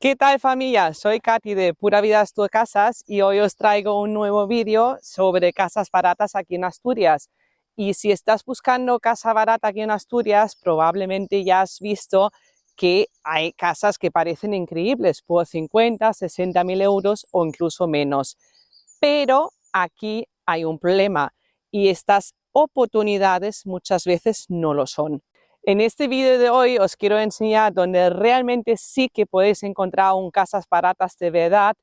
¿Qué tal familia? Soy Katy de Pura Vida Casas y hoy os traigo un nuevo vídeo sobre casas baratas aquí en Asturias. Y si estás buscando casa barata aquí en Asturias, probablemente ya has visto que hay casas que parecen increíbles por 50, 60 mil euros o incluso menos. Pero aquí hay un problema y estas oportunidades muchas veces no lo son. En este vídeo de hoy os quiero enseñar donde realmente sí que podéis encontrar casas baratas de verdad,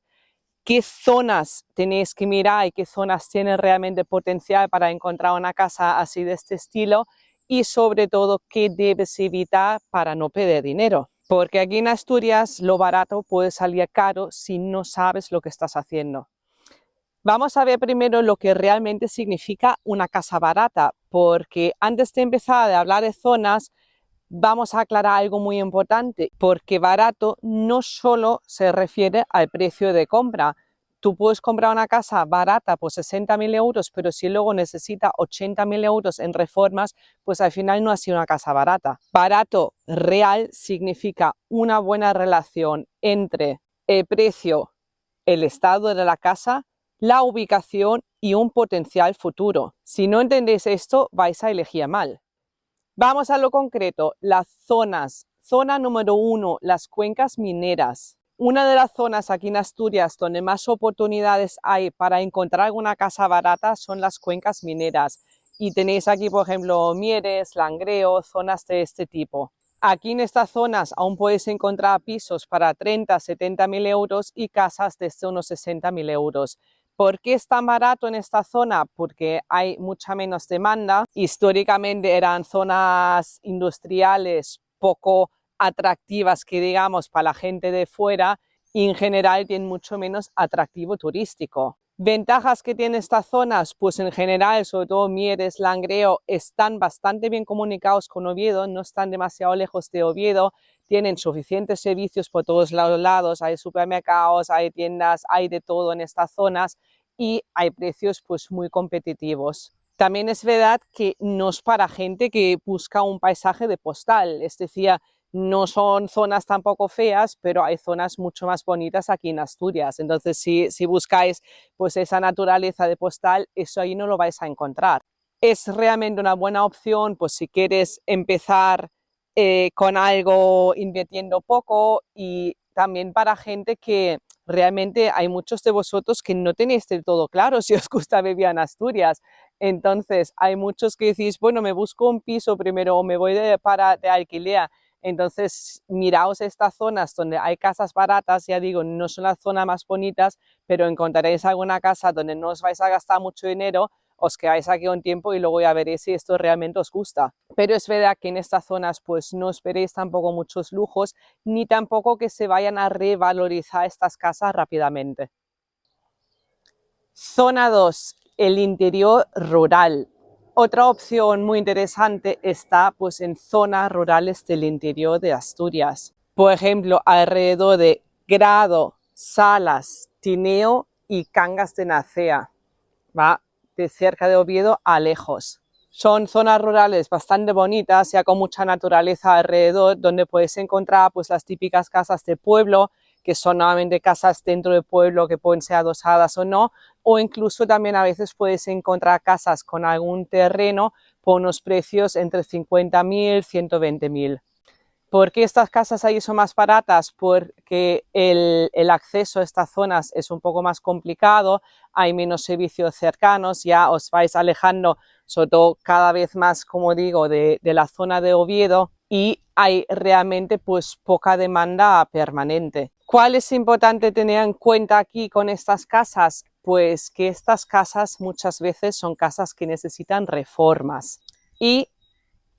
qué zonas tenéis que mirar y qué zonas tienen realmente potencial para encontrar una casa así de este estilo y sobre todo qué debes evitar para no perder dinero. Porque aquí en Asturias lo barato puede salir caro si no sabes lo que estás haciendo. Vamos a ver primero lo que realmente significa una casa barata, porque antes de empezar a hablar de zonas, vamos a aclarar algo muy importante, porque barato no solo se refiere al precio de compra. Tú puedes comprar una casa barata por 60 mil euros, pero si luego necesita 80 mil euros en reformas, pues al final no ha sido una casa barata. Barato real significa una buena relación entre el precio, el estado de la casa, la ubicación y un potencial futuro. Si no entendéis esto, vais a elegir mal. Vamos a lo concreto, las zonas. Zona número 1, las cuencas mineras. Una de las zonas aquí en Asturias donde más oportunidades hay para encontrar una casa barata son las cuencas mineras. Y tenéis aquí, por ejemplo, Mieres, Langreo, zonas de este tipo. Aquí en estas zonas aún podéis encontrar pisos para 30, 70 mil euros y casas desde unos 60 mil euros. ¿Por qué es tan barato en esta zona? Porque hay mucha menos demanda. Históricamente eran zonas industriales poco atractivas, que digamos, para la gente de fuera, y en general tienen mucho menos atractivo turístico. ¿Ventajas que tienen estas zonas? Pues en general, sobre todo Mieres, Langreo, están bastante bien comunicados con Oviedo, no están demasiado lejos de Oviedo, tienen suficientes servicios por todos los lados, hay supermercados, hay tiendas, hay de todo en estas zonas y hay precios pues muy competitivos. También es verdad que no es para gente que busca un paisaje de postal, es decir, no son zonas tampoco feas, pero hay zonas mucho más bonitas aquí en Asturias. Entonces, si buscáis pues esa naturaleza de postal, eso ahí no lo vais a encontrar. Es realmente una buena opción, pues si quieres empezar con algo invirtiendo poco, y también para gente que realmente hay muchos de vosotros que no tenéis del todo claro si os gusta vivir en Asturias. Entonces, hay muchos que decís, bueno, me busco un piso primero o me voy de alquiler. Entonces, miraos estas zonas donde hay casas baratas, ya digo, no son las zonas más bonitas, pero encontraréis alguna casa donde no os vais a gastar mucho dinero, os quedáis aquí un tiempo y luego ya veréis si esto realmente os gusta. Pero es verdad que en estas zonas pues no esperéis tampoco muchos lujos, ni tampoco que se vayan a revalorizar estas casas rápidamente. Zona 2, el interior rural. Otra opción muy interesante está pues en zonas rurales del interior de Asturias. Por ejemplo, alrededor de Grado, Salas, Tineo y Cangas de Narcea. Va de cerca de Oviedo a lejos. Son zonas rurales bastante bonitas, ya con mucha naturaleza alrededor, donde puedes encontrar pues las típicas casas de pueblo, que son nuevamente casas dentro del pueblo que pueden ser adosadas o no, o incluso también a veces puedes encontrar casas con algún terreno por unos precios entre 50.000 y 120.000. ¿Por qué estas casas ahí son más baratas? Porque el acceso a estas zonas es un poco más complicado, hay menos servicios cercanos, ya os vais alejando, sobre todo cada vez más, como digo, de la zona de Oviedo, y hay realmente pues poca demanda permanente. ¿Cuál es importante tener en cuenta aquí con estas casas? Pues que estas casas muchas veces son casas que necesitan reformas y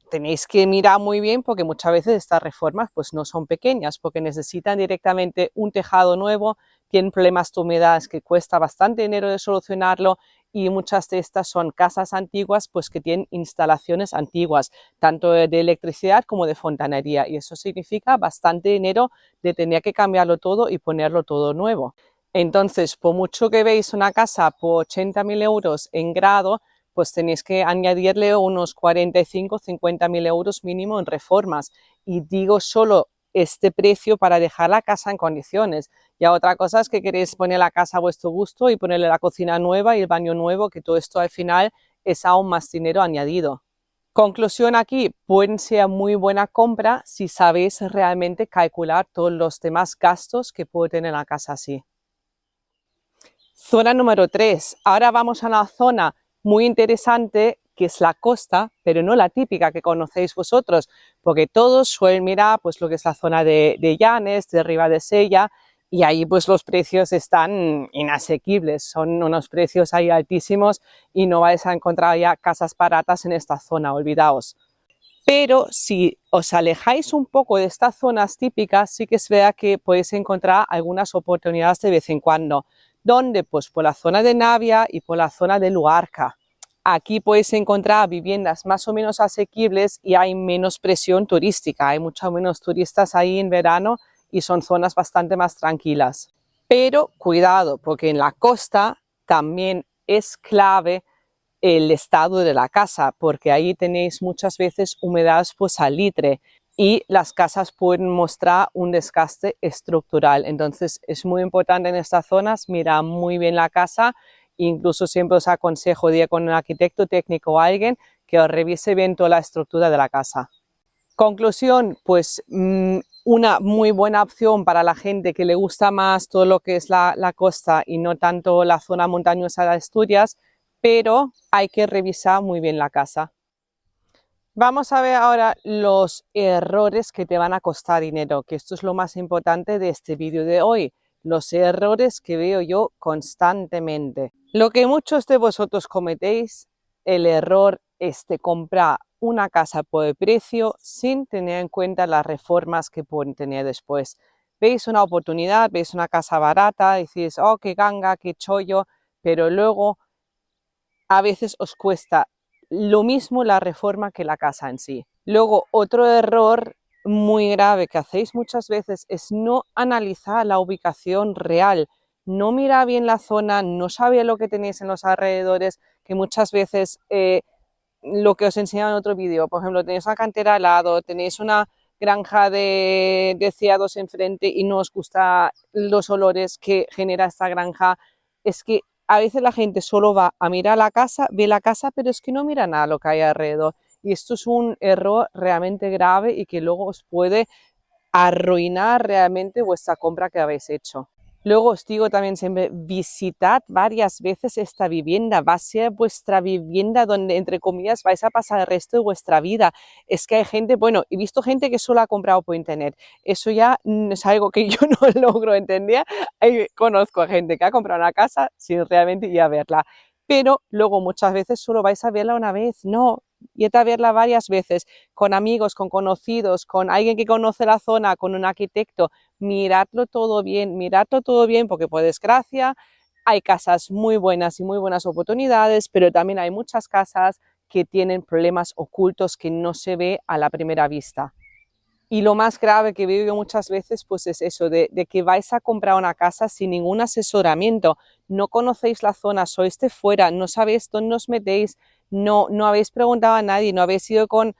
tenéis que mirar muy bien, porque muchas veces estas reformas pues no son pequeñas, porque necesitan directamente un tejado nuevo, tienen problemas de humedad que cuesta bastante dinero de solucionarlo, y muchas de estas son casas antiguas pues que tienen instalaciones antiguas, tanto de electricidad como de fontanería, y eso significa bastante dinero de tener que cambiarlo todo y ponerlo todo nuevo. Entonces, por mucho que veis una casa por 80.000 euros en Grado, pues tenéis que añadirle unos 45 50.000 euros mínimo en reformas. Y digo solo este precio para dejar la casa en condiciones. Ya otra cosa es que queréis poner la casa a vuestro gusto y ponerle la cocina nueva y el baño nuevo, que todo esto al final es aún más dinero añadido. Conclusión aquí, pueden ser muy buena compra si sabéis realmente calcular todos los demás gastos que puede tener la casa así. Zona número 3. Ahora vamos a una zona muy interesante que es la costa, pero no la típica que conocéis vosotros, porque todos suelen mirar pues lo que es la zona de Llanes, de Ribadesella, y ahí pues los precios están inasequibles, son unos precios ahí altísimos y no vais a encontrar ya casas baratas en esta zona, olvidaos. Pero si os alejáis un poco de estas zonas típicas, sí que es verdad que podéis encontrar algunas oportunidades de vez en cuando. ¿Dónde? Pues por la zona de Navia y por la zona de Luarca. Aquí podéis encontrar viviendas más o menos asequibles y hay menos presión turística. Hay muchos menos turistas ahí en verano y son zonas bastante más tranquilas. Pero cuidado, porque en la costa también es clave el estado de la casa, porque ahí tenéis muchas veces humedad por salitre y las casas pueden mostrar un desgaste estructural. Entonces es muy importante en estas zonas mirar muy bien la casa. Incluso siempre os aconsejo ir con un arquitecto técnico o alguien que os revise bien toda la estructura de la casa. Conclusión, pues una muy buena opción para la gente que le gusta más todo lo que es la costa y no tanto la zona montañosa de Asturias, pero hay que revisar muy bien la casa. Vamos a ver ahora los errores que te van a costar dinero, que esto es lo más importante de este vídeo de hoy. Los errores que veo yo constantemente. Lo que muchos de vosotros cometéis, el error es de comprar una casa por el precio sin tener en cuenta las reformas que pueden tener después. Veis una oportunidad, veis una casa barata, decís, oh, qué ganga, qué chollo, pero luego a veces os cuesta lo mismo la reforma que la casa en sí. Luego, otro error muy grave que hacéis muchas veces es no analizar la ubicación real, no mirar bien la zona, no saber lo que tenéis en los alrededores, que muchas veces lo que os enseñaba en otro vídeo, por ejemplo, tenéis una cantera al lado, tenéis una granja de cerdos enfrente y no os gustan los olores que genera esta granja, es que a veces la gente solo va a mirar la casa, ve la casa, pero es que no mira nada lo que hay alrededor. Y esto es un error realmente grave y que luego os puede arruinar realmente vuestra compra que habéis hecho. Luego os digo también siempre, visitad varias veces esta vivienda, va a ser vuestra vivienda donde, entre comillas, vais a pasar el resto de vuestra vida. Es que hay gente, bueno, he visto gente que solo ha comprado por internet, eso ya es algo que yo no logro entender. Conozco a gente que ha comprado una casa sin realmente ir a verla, pero luego muchas veces solo vais a verla una vez, no, ir a verla varias veces, con amigos, con conocidos, con alguien que conoce la zona, con un arquitecto. Miradlo todo bien, porque por desgracia hay casas muy buenas y muy buenas oportunidades, pero también hay muchas casas que tienen problemas ocultos que no se ve a la primera vista. Y lo más grave que veo yo muchas veces pues es eso, de que vais a comprar una casa sin ningún asesoramiento, no conocéis la zona, sois de fuera, no sabéis dónde os metéis, no habéis preguntado a nadie, no habéis ido con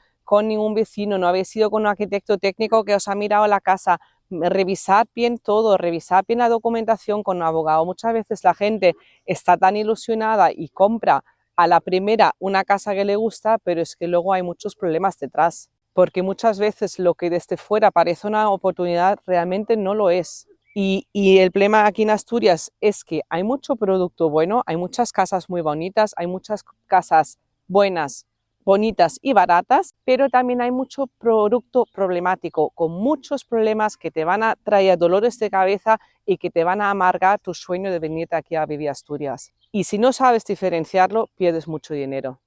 ningún vecino, no habéis ido con un arquitecto técnico que os ha mirado la casa. Revisad bien todo, revisad bien la documentación con un abogado. Muchas veces la gente está tan ilusionada y compra a la primera una casa que le gusta, pero es que luego hay muchos problemas detrás, porque muchas veces lo que desde fuera parece una oportunidad realmente no lo es. Y el problema aquí en Asturias es que hay mucho producto bueno, hay muchas casas muy bonitas, hay muchas casas buenas, bonitas y baratas, pero también hay mucho producto problemático, con muchos problemas que te van a traer dolores de cabeza y que te van a amargar tu sueño de venirte aquí a vivir a Asturias. Y si no sabes diferenciarlo, pierdes mucho dinero.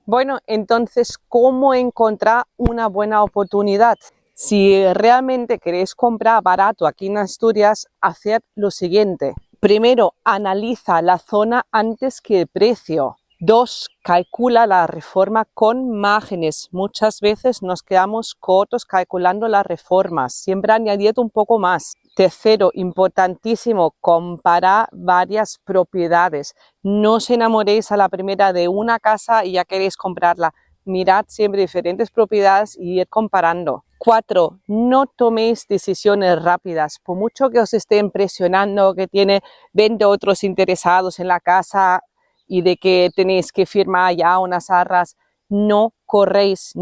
Bueno, entonces, ¿cómo encontrar una buena oportunidad? Si realmente queréis comprar barato aquí en Asturias, haced lo siguiente. Primero, analiza la zona antes que el precio. 2, calcula la reforma con márgenes. Muchas veces nos quedamos cortos calculando las reformas. Siempre añadid un poco más. Tercero, importantísimo, comparar varias propiedades. No os enamoréis a la primera de una casa y ya queréis comprarla. mirad siempre diferentes propiedades y ir comparando. 4. No toméis decisiones rápidas. Por mucho que os esté impresionando que tiene 20 otros interesados en la casa y de que tenéis que firmar ya unas arras, no corréis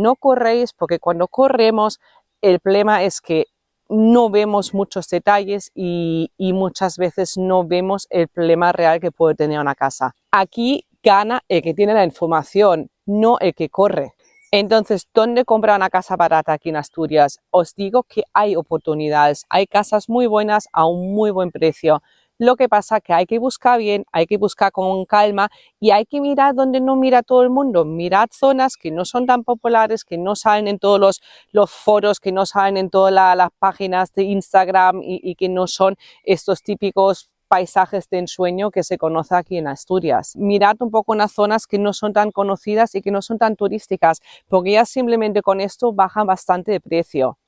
porque cuando corremos el problema es que no vemos muchos detalles y muchas veces no vemos el problema real que puede tener una casa. Aquí gana el que tiene la información, no el que corre. Entonces, ¿dónde comprar una casa barata aquí en Asturias? Os digo que hay oportunidades, hay casas muy buenas a un muy buen precio. Lo que pasa es que hay que buscar bien, hay que buscar con calma y hay que mirar donde no mira todo el mundo. Mirad zonas que no son tan populares, que no salen en todos los foros, que no salen en todas las páginas de Instagram y que no son estos típicos paisajes de ensueño que se conoce aquí en Asturias. Mirad un poco unas zonas que no son tan conocidas y que no son tan turísticas, porque ya simplemente con esto bajan bastante de precio.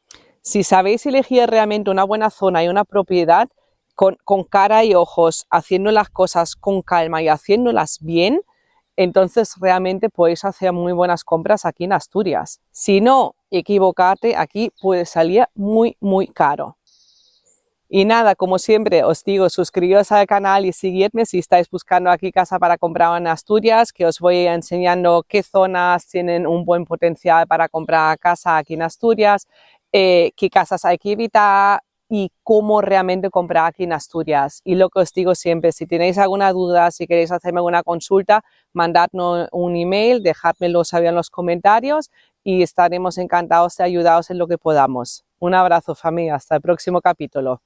Si sabéis elegir realmente una buena zona y una propiedad, con cara y ojos, haciendo las cosas con calma y haciéndolas bien, entonces realmente podéis hacer muy buenas compras aquí en Asturias. Si no, equivocarte, aquí puede salir muy, muy caro. Y nada, como siempre os digo, suscribiros al canal y seguidme si estáis buscando aquí casa para comprar en Asturias, que os voy enseñando qué zonas tienen un buen potencial para comprar casa aquí en Asturias, qué casas hay que evitar y cómo realmente comprar aquí en Asturias. Y lo que os digo siempre, si tenéis alguna duda, si queréis hacerme alguna consulta, mandadnos un email, dejádmelo saber en los comentarios y estaremos encantados de ayudaros en lo que podamos. Un abrazo, familia, hasta el próximo capítulo.